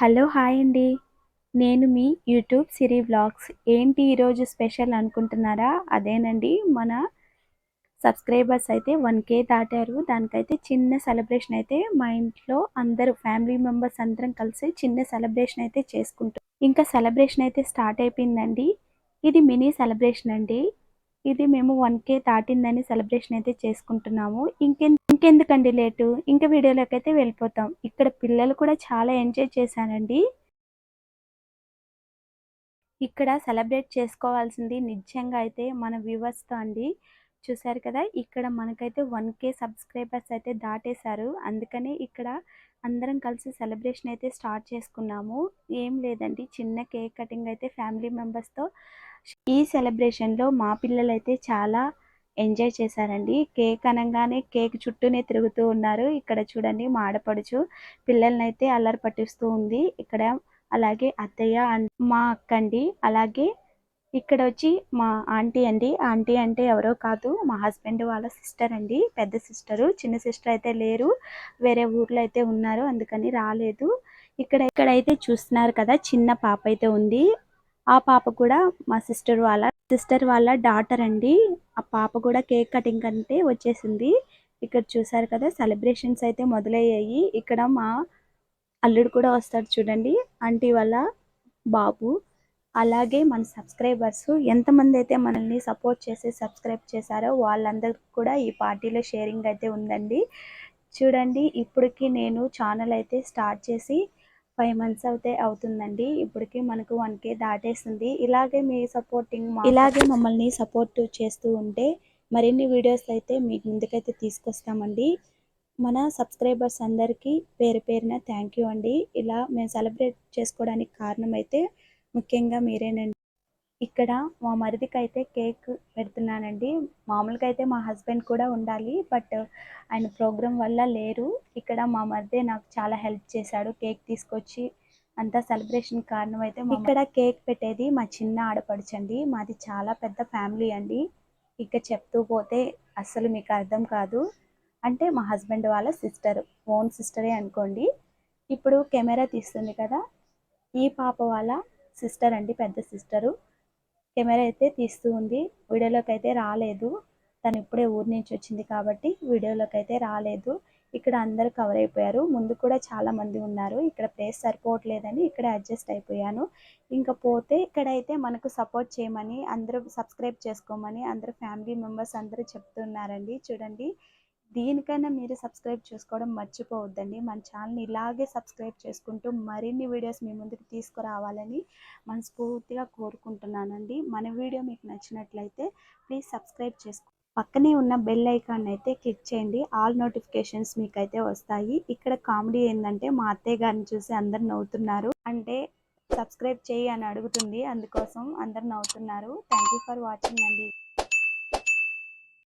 Hello hi అండి. నేను మీ YouTube సిరి vlogs. ఏంటి ఈరోజు స్పెషల్ అనుకుంటున్నారా? అదేనండి మన సబ్స్క్రైబర్స్ అయితే 1K దాటారు. దానికైతే చిన్న సెలబ్రేషన్ అయితే మా ఇంట్లో అందరూ ఫ్యామిలీ మెంబర్స్ అందరం కలిసి చిన్న సెలబ్రేషన్ అయితే చేసుకుంటాం. ఇంకా సెలబ్రేషన్ అయితే స్టార్ట్ అయిపోయిందండి. ఇది మినీ సెలబ్రేషన్ అండి. ఇది మేము 1K దాటిందని సెలబ్రేషన్ అయితే చేసుకుంటున్నాము. ఇంకెందుకండి లేటు, ఇంకా వీడియోలోకి అయితే వెళ్ళిపోతాం. ఇక్కడ పిల్లలు కూడా చాలా ఎంజాయ్ చేశారండి. ఇక్కడ సెలబ్రేట్ చేసుకోవాల్సింది నిజంగా అయితే మన వ్యూవర్స్‌తో అండి. చూసారు కదా! ఇక్కడ మనకైతే 1K సబ్స్క్రైబర్స్ అయితే దాటేశారు. అందుకనే ఇక్కడ అందరం కలిసి సెలబ్రేషన్ అయితే స్టార్ట్ చేసుకున్నాము. ఏం లేదండి, చిన్న కేక్ కటింగ్ అయితే ఫ్యామిలీ మెంబర్స్‌తో. ఈ సెలబ్రేషన్‌లో మా పిల్లలైతే చాలా ఎంజాయ్ చేశారండి. కేక్ అనంగానే కేక్ చుట్టూనే తిరుగుతూ ఉన్నారు. ఇక్కడ చూడండి మా ఆడపడుచు పిల్లలనైతే అల్లరి పట్టిస్తూ ఉంది. ఇక్కడ అలాగే అత్తయ్య మా అక్కండి. అలాగే ఇక్కడొచ్చి మా ఆంటీ అండి. ఆంటీ అంటే ఎవరో కాదు, మా హస్బెండ్ వాళ్ళ సిస్టర్ అండి. పెద్ద సిస్టరు. చిన్న సిస్టర్ అయితే లేరు. వేరే ఊర్లో అయితే ఉన్నారు. అందుకని రాలేదు. ఇక్కడైతే చూస్తున్నారు కదా! చిన్న పాప అయితే ఉంది. ఆ పాప కూడా మా సిస్టర్ వాళ్ళ డాటర్ అండి. ఆ పాప కూడా కేక్ కటింగ్ అంటే వచ్చేసింది. ఇక్కడ చూసారు కదా! సెలబ్రేషన్స్ అయితే మొదలయ్యాయి. ఇక్కడ మా అల్లుడు కూడా వస్తాడు చూడండి, ఆంటీ వాళ్ళ బాబు. అలాగే మన సబ్స్క్రైబర్స్ ఎంతమంది అయితే మనల్ని సపోర్ట్ చేసి సబ్స్క్రైబ్ చేశారో వాళ్ళందరికీ కూడా ఈ పార్టీలో షేరింగ్ అయితే ఉందండి. చూడండి, ఇప్పటికి నేను ఛానల్ అయితే స్టార్ట్ చేసి 5 మంత్స్ అయితే అవుతుందండి. ఇప్పటికి మనకు 1K దాటేసింది. ఇలాగే మమ్మల్ని సపోర్ట్ చేస్తూ ఉంటే మరిన్ని వీడియోస్ అయితే మీకు ముందుకైతే తీసుకొస్తామండి. మన సబ్స్క్రైబర్స్ అందరికీ పేరు పేరున థ్యాంక్ యూ అండి. ఇలా మేము సెలబ్రేట్ చేసుకోవడానికి కారణం అయితే ముఖ్యంగా మీరేనండి. ఇక్కడ మా మరిదికైతే కేక్ పెడుతున్నానండి. మామూలుగా అయితే మా హస్బెండ్ కూడా ఉండాలి, బట్ ఆయన ప్రోగ్రామ్ వల్ల లేరు. ఇక్కడ మా మరిదే నాకు చాలా హెల్ప్ చేశాడు. కేక్ తీసుకొచ్చి అంతా సెలబ్రేషన్ కారణం అయితే ఇక్కడ కేక్ పెట్టేది మా చిన్న ఆడపడుచండి. మాది చాలా పెద్ద ఫ్యామిలీ అండి. ఇక చెప్తూ పోతే అస్సలు మీకు అర్థం కాదు. అంటే మా హస్బెండ్ వాళ్ళ సిస్టర్, ఓన్ సిస్టరే అనుకోండి. ఇప్పుడు కెమెరా తీస్తుంది కదా, ఈ పాప వాళ్ళ సిస్టర్ అండి, పెద్ద సిస్టరు. కెమెరా అయితే తీస్తూ ఉంది. వీడియోలోకి అయితే రాలేదు. తను ఇప్పుడే ఊరి నుంచి వచ్చింది కాబట్టి వీడియోలోకి అయితే రాలేదు. ఇక్కడ అందరూ కవర్ అయిపోయారు. ముందు కూడా చాలా మంది ఉన్నారు. ఇక్కడ ప్లేస్ సరిపోవట్లేదని ఇక్కడ అడ్జస్ట్ అయిపోయాను. ఇంకా పోతే ఇక్కడైతే మనకు సపోర్ట్ చేయమని అందరూ సబ్స్క్రైబ్ చేసుకోమని అందరూ ఫ్యామిలీ మెంబర్స్ అందరూ చెప్తున్నారండి. చూడండి, దీనికైనా మీరు సబ్స్క్రైబ్ చేసుకోవడం మర్చిపోవద్దండి. మన ఛానల్ని ఇలాగే సబ్స్క్రైబ్ చేసుకుంటూ మరిన్ని వీడియోస్ మీ ముందుకు తీసుకురావాలని మనస్ఫూర్తిగా కోరుకుంటున్నానండి. మన వీడియో మీకు నచ్చినట్లయితే ప్లీజ్ సబ్స్క్రైబ్ చేసుకో, పక్కనే ఉన్న బెల్ ఐకాన్ అయితే క్లిక్ చేయండి. ఆల్ నోటిఫికేషన్స్ మీకైతే వస్తాయి. ఇక్కడ కామెడీ ఏంటంటే మా అత్తయ్య గారిని చూసి అందరు నవ్వుతున్నారు. అంటే సబ్స్క్రైబ్ చేయి అని అడుగుతుంది, అందుకోసం అందరు నవ్వుతున్నారు. థ్యాంక్ యూ ఫర్ వాచింగ్ అండి.